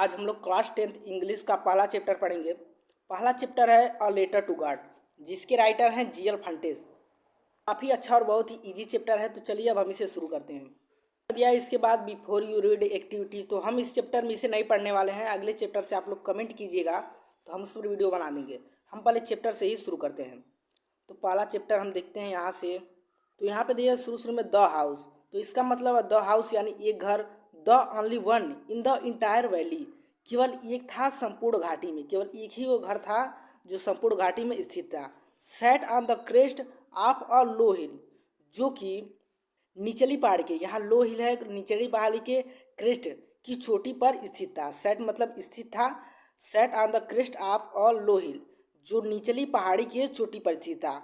आज हम लोग क्लास 10th इंग्लिश का पहला चैप्टर पढ़ेंगे। पहला चैप्टर है अ लेटर टू गॉड, जिसके राइटर हैं जी एल फंटेस। काफ़ी अच्छा और बहुत ही इजी चैप्टर है, तो चलिए अब हम इसे शुरू करते हैं। दिया इसके बाद बिफोर यू रीड एक्टिविटीज़, तो हम इस चैप्टर में इसे नहीं पढ़ने वाले हैं। अगले चैप्टर से आप लोग कमेंट कीजिएगा तो हम उस पर वीडियो बना देंगे। हम पहले चैप्टर से ही शुरू करते हैं। तो पहला चैप्टर हम देखते हैं यहाँ से। तो यहाँ पे दिया शुरू में द हाउस, तो इसका मतलब है द हाउस यानी एक घर। The only one in the entire valley, केवल एक था संपूर्ण घाटी में, केवल एक ही वो घर था जो संपूर्ण घाटी में स्थित था। Set on the crest of a low hill, जो कि निचली पहाड़ी के, यहाँ लो हिल है निचली पहाड़ी के क्रेस्ट की चोटी पर स्थित था। सेट मतलब स्थित था। Set on the crest of a low hill, जो निचली पहाड़ी के चोटी पर स्थित था।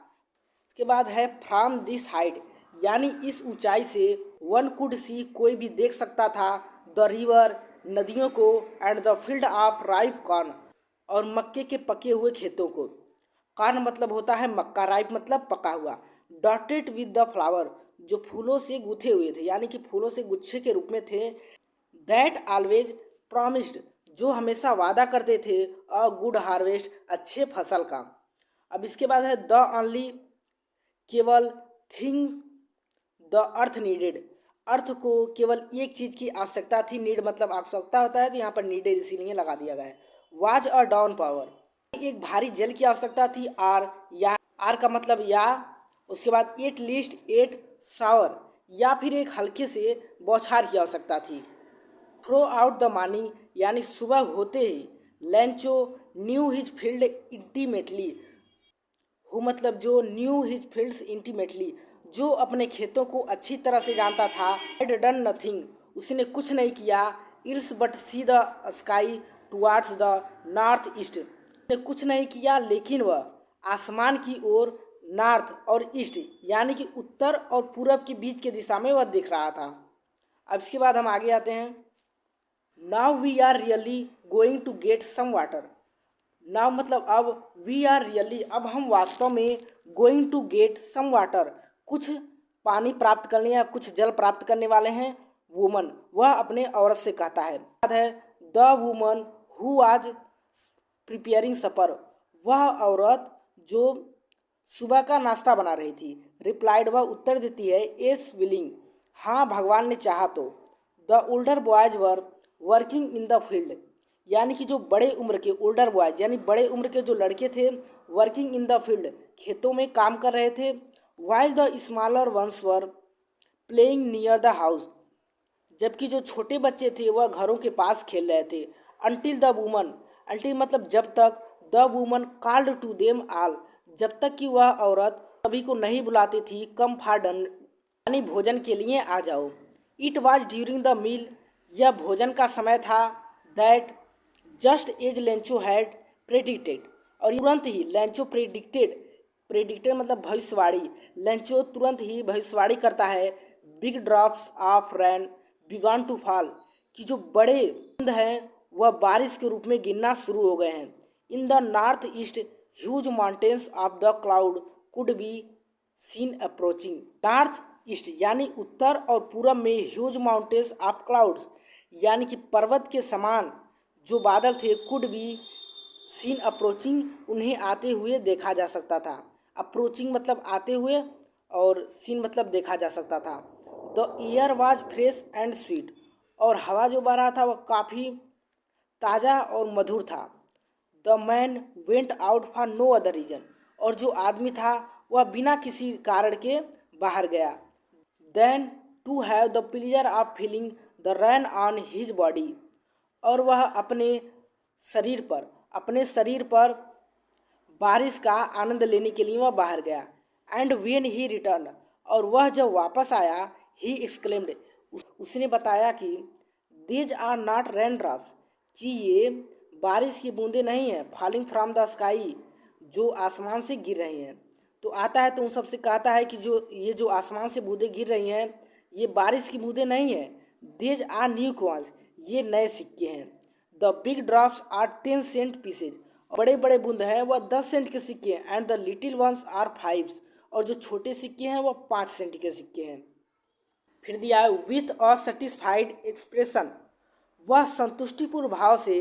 इसके बाद है फ्रॉम दिस हाइट, यानी इस ऊंचाई से वन कुड सी, कोई भी देख सकता था, द रिवर नदियों को, and the field of ripe corn, और मक्के के पके हुए खेतों को। कॉर्न मतलब होता है मक्का, राइप मतलब पका हुआ। डॉटेड विद द फ्लावर, जो फूलों से गूथे हुए थे, यानी कि फूलों से गुच्छे के रूप में थे। दैट ऑलवेज प्रॉमिस्ड, जो हमेशा वादा करते थे अ गुड हार्वेस्ट, अच्छे फसल का। अब इसके बाद है द ओनली, केवल थिंग द अर्थ नीडेड, अर्थ को केवल एक चीज़ की आवश्यकता थी। नीड मतलब आवश्यकता होता है, तो यहाँ पर नीडेड इसीलिए लगा दिया गया है। वाज अ डाउन पावर, एक भारी जल की आवश्यकता थी। आर, या आर का मतलब या। उसके बाद एट लीस्ट एट शावर, या फिर एक हल्के से बौछार की आवश्यकता थी। थ्रो आउट द मॉर्निंग, यानी सुबह होते ही। Lencho knew his field intimately, who मतलब जो, न्यू हिज फील्ड्स इंटीमेटली, जो अपने खेतों को अच्छी तरह से जानता था। हैड डन नथिंग, उसने कुछ नहीं किया। Ills but see the sky towards the north east, उसने कुछ नहीं किया लेकिन वह आसमान की ओर, नॉर्थ और ईस्ट यानी कि उत्तर और पूरब के बीच के दिशा में वह देख रहा था। अब इसके बाद हम आगे आते हैं। Now we are really going to get some water, now मतलब अब, वी आर रियली अब हम वास्तव में, going to get some water कुछ पानी प्राप्त करने या कुछ जल प्राप्त करने वाले हैं। वुमन, वह अपने औरत से कहता है। बाद है द वुमन हु आज प्रिपेयरिंग सपर, वह औरत जो सुबह का नाश्ता बना रही थी। रिप्लाइड, वह उत्तर देती है। एस विलिंग, हाँ भगवान ने चाहा तो। The older boys were working in the field, यानी कि जो बड़े उम्र के, ओल्डर बॉयज यानी बड़े उम्र के जो लड़के थे, वर्किंग इन द फील्ड खेतों में काम कर रहे थे। While the smaller ones were playing near the house, जबकि जो छोटे बच्चे थे वह घरों के पास खेल रहे थे। अनटिल द वुमन, अनटिल मतलब जब तक, the woman called to them all, जब तक कि वह औरत सभी को नहीं बुलाती थी। कम फॉर डन, यानी भोजन के लिए आ जाओ। It was during the meal, यह भोजन का समय था। That just as Lencho had predicted, और तुरंत ही लेंचो प्रेडिक्टेड, प्रेडिक्टेड मतलब भविष्यवाणी, लेंचो तुरंत ही भविष्यवाणी करता है। Big drops of rain began to fall, कि जो बड़े बूंद हैं वह बारिश के रूप में गिरना शुरू हो गए हैं। In the north east huge mountains of the cloud could be seen approaching, north east यानी उत्तर और पूरब में, ह्यूज माउंटेन्स ऑफ क्लाउड्स यानी कि पर्वत के समान जो बादल थे, कुड बी सीन अप्रोचिंग, उन्हें आते हुए देखा जा सकता था। अप्रोचिंग मतलब आते हुए, और सीन मतलब देखा जा सकता था। The air was fresh and sweet, और हवा जो बह रहा था वह काफ़ी ताज़ा और मधुर था। The man went out for no other reason, और जो आदमी था वह बिना किसी कारण के बाहर गया। Then to have the pleasure of feeling the rain on his body, और वह अपने शरीर पर बारिश का आनंद लेने के लिए वह बाहर गया। एंड वेन ही रिटर्न, और वह जब वापस आया, ही एक्सक्लेम्ड, उसने बताया कि these are not rain drops, कि ये बारिश की बूंदें नहीं हैं। फॉलिंग फ्रॉम द स्काई, जो आसमान से गिर रही हैं। तो आता है तो उन सबसे कहता है कि जो आसमान से बूंदें गिर रही हैं, ये बारिश की बूंदें नहीं हैं। दीज आर न्यू कॉइन्स, ये नए सिक्के हैं। The big drops are 10 cent pieces, बड़े बड़े बूंद हैं वह 10 सेंट के सिक्के हैं। And the little ones are 5, और जो छोटे सिक्के हैं वह 5 सेंट के सिक्के हैं। फिर दिया है विथ अ सेटिस्फाइड एक्सप्रेशन, वह संतुष्टिपूर्ण भाव से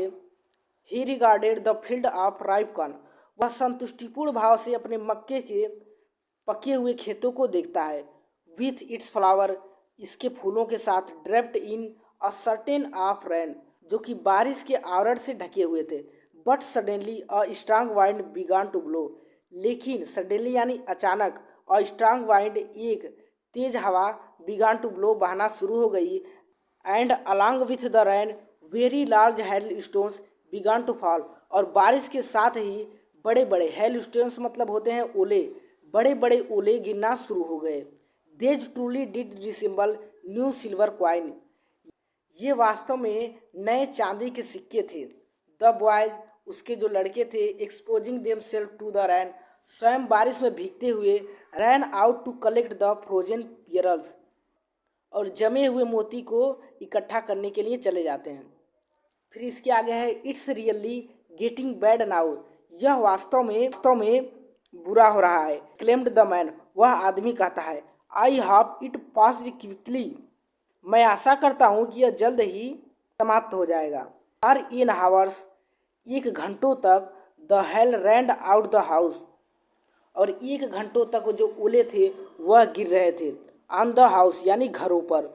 ही regarded the field of ripe corn, वह संतुष्टिपूर्ण भाव से अपने मक्के के पके हुए खेतों को देखता है। विथ इट्स फ्लावर, इसके फूलों के साथ, draped in a curtain of rain, जो कि बारिश के आवरण से ढके हुए थे। But suddenly a strong wind began to blow, लेकिन सडनली यानी अचानक, अ स्ट्रांग वाइंड एक तेज हवा, बिगान टू ब्लो बहना शुरू हो गई, and along with the rain very large hail stones began to fall, और बारिश के साथ ही बड़े बड़े हेल स्टोन्स मतलब होते हैं ओले, बड़े बड़े ओले गिरना शुरू हो गए। These truly did resemble new silver coin, ये वास्तव में नए चांदी के सिक्के थे। द बॉयज, उसके जो लड़के थे, exposing themselves to the rain, स्वयं बारिश में भीगते हुए, ran out to collect the frozen pearls, और जमे हुए मोती को इकट्ठा करने के लिए चले जाते हैं। फिर इसके आगे है it's really getting bad now, यह वास्तव में बुरा हो रहा है। क्लेम्ड द मैन, वह आदमी कहता है। I hope it passed quickly, मैं आशा करता हूँ कि यह जल्द ही समाप्त हो जाएगा। आर इन हावर्स, एक घंटों तक the hail rained out the house, और एक घंटों तक जो ओले थे वह गिर रहे थे। ऑन द हाउस यानी घरों पर,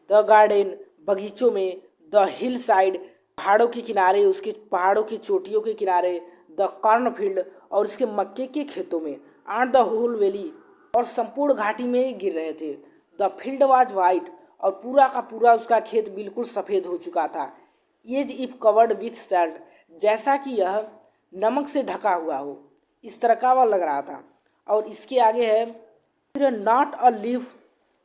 द गार्डन बगीचों में, द हिल साइड पहाड़ों के किनारे, उसके पहाड़ों की चोटियों के किनारे, द कॉर्न फील्ड और उसके मक्के के खेतों में, एंड द होल वैली और संपूर्ण घाटी में गिर रहे थे। द फील्ड वाज वाइट, और पूरा का पूरा उसका खेत बिल्कुल सफ़ेद हो चुका था। As if covered with salt, जैसा कि यह नमक से ढका हुआ हो, इस तरह का वह लग रहा था। और इसके आगे है फिर not a leaf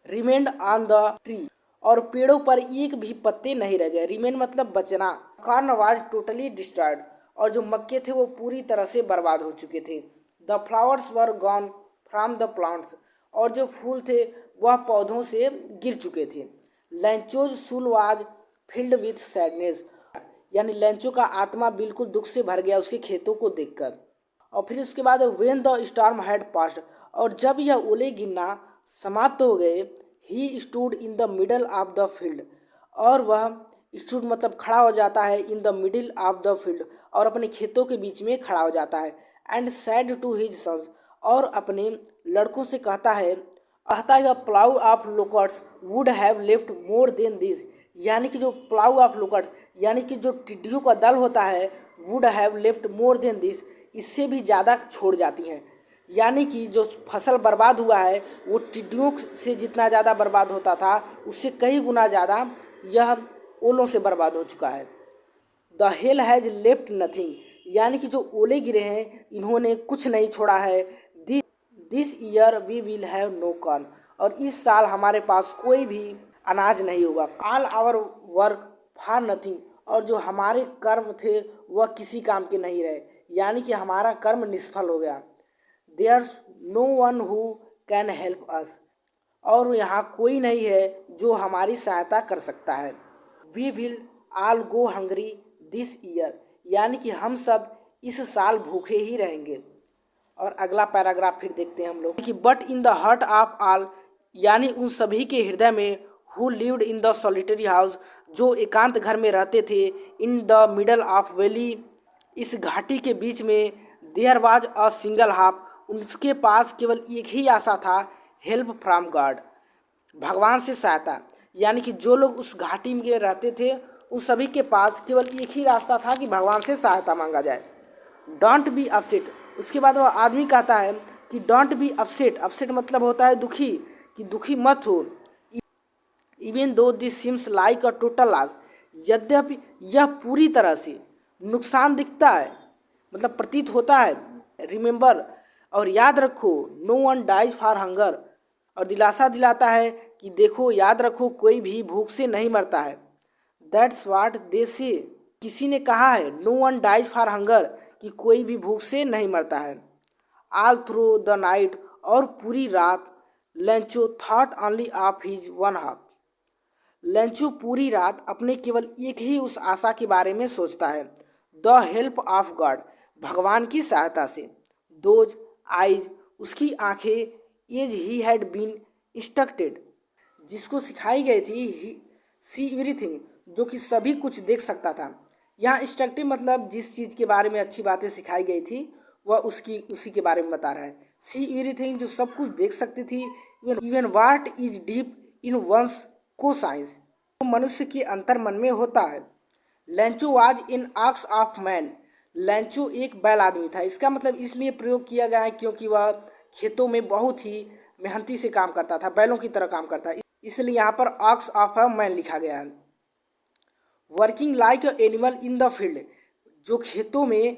remained on the tree, और पेड़ों पर एक भी पत्ते नहीं रह गए। रिमेन मतलब बचना। कॉर्न वाज टोटली डिस्ट्रॉयड, और जो मक्के थे वो पूरी तरह से बर्बाद हो चुके थे। The flowers were gone from the plants, और जो फूल थे वह पौधों से गिर चुके थे। लैंचोज सूल वाज फिल्ड विथ सैडनेस, यानी लैंचो का आत्मा बिल्कुल दुख से भर गया उसके खेतों को देखकर। और फिर उसके बाद when the storm had passed, और जब यह ओले गिरना समाप्त हो गए, he stood in the middle of the field, और वह स्टूड मतलब खड़ा हो जाता है, in the middle of the field, और अपने खेतों के बीच में खड़ा हो जाता है। And said to his sons, और अपने लड़कों से कहता है plague of locusts would have left more than this, यानी कि जो प्लाउ ऑफ लोकट्स यानी कि जो टिड्डियों का दल होता है, would have left more than this, इससे भी ज़्यादा छोड़ जाती हैं। यानी कि जो फसल बर्बाद हुआ है वो टिड्डियों से जितना ज़्यादा बर्बाद होता था, उससे कई गुना ज़्यादा यह ओलों से बर्बाद हो चुका है। The hell has left nothing, यानी कि जो ओले गिरे हैं इन्होंने कुछ नहीं छोड़ा है। This year we will have no corn, और इस साल हमारे पास कोई भी अनाज नहीं होगा। All our work for nothing, और जो हमारे कर्म थे वह किसी काम के नहीं रहे, यानी कि हमारा कर्म निष्फल हो गया। There's no one who can help us, और यहाँ कोई नहीं है जो हमारी सहायता कर सकता है। We will all go hungry this year, यानी कि हम सब इस साल भूखे ही रहेंगे। और अगला पैराग्राफ फिर देखते हैं हम लोग कि but in the heart of all, यानी उन सभी के हृदय में, who lived in the solitary house, जो एकांत घर में रहते थे, in the middle of valley, इस घाटी के बीच में, there was a single hope, उसके पास केवल एक ही आशा था, हेल्प फ्रॉम गॉड, भगवान से सहायता। यानी कि जो लोग उस घाटी में रहते थे उन सभी के पास केवल एक ही रास्ता था कि भगवान से सहायता मांगा जाए। डोंट बी अपसेट, उसके बाद वह आदमी कहता है कि डोंट बी अपसेट, अपसेट मतलब होता है दुखी, कि दुखी मत हो। Even though this seems like a total loss, यद्यपि यह पूरी तरह से नुकसान दिखता है, मतलब प्रतीत होता है। रिमेंबर, और याद रखो, no one dies for hunger, और दिलासा दिलाता है कि देखो याद रखो कोई भी भूख से नहीं मरता है। दैट्स वाट दे से, किसी ने कहा है no one dies for hunger, कि कोई भी भूख से नहीं मरता है। ऑल थ्रू द नाइट, और पूरी रात, लंचो thought only of his one half, लंचो पूरी रात अपने केवल एक ही उस आशा के बारे में सोचता है। द हेल्प ऑफ गॉड, भगवान की सहायता से। दोज आइज, उसकी आंखें, as he had been instructed, जिसको सिखाई गई थी, सी एवरीथिंग, जो कि सभी कुछ देख सकता था। यहाँ इंस्ट्रक्टिव मतलब जिस चीज़ के बारे में अच्छी बातें सिखाई गई थी वह उसी के बारे में बता रहा है। सी एवरीथिंग, जो सब कुछ देख सकती थी। Even what is deep in one's conscience, तो मनुष्य के अंतर मन में होता है। Lencho was an ox of man, लेंचो एक बैल आदमी था। इसका मतलब इसलिए प्रयोग किया गया है क्योंकि वह खेतों में बहुत ही मेहनती से काम करता था, बैलों की तरह काम करता, इसलिए यहाँ पर ऑक्स ऑफ अ मैन लिखा गया है। Working like animal in the field, जो खेतों में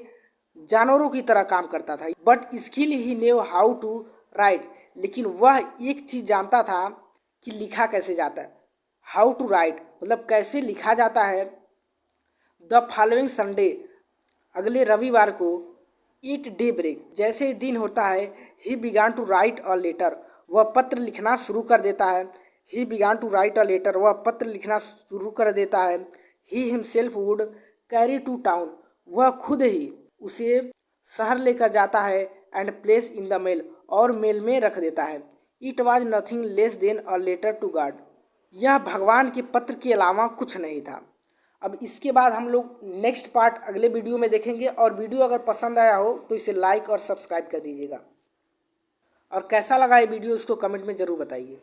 जानवरों की तरह काम करता था। But still he knew how to write, लेकिन वह एक चीज़ जानता था कि लिखा कैसे जाता है। हाउ टू राइट मतलब कैसे लिखा जाता है। द फॉलोइंग संडे, अगले रविवार को, ईट डे ब्रेक, जैसे ही दिन होता है, he began to write a letter, वह पत्र लिखना शुरू कर देता है। He began to write a letter, वह पत्र लिखना शुरू कर देता है। He himself would carry to town, वह खुद ही उसे शहर लेकर जाता है। And place in the mail, और मेल में रख देता है। It was nothing less than a letter to God, यह भगवान के पत्र के अलावा कुछ नहीं था। अब इसके बाद हम लोग नेक्स्ट पार्ट अगले वीडियो में देखेंगे, और वीडियो अगर पसंद आया हो तो इसे लाइक और सब्सक्राइब कर दीजिएगा, और कैसा लगा ये वीडियो इसको कमेंट में ज़रूर बताइए।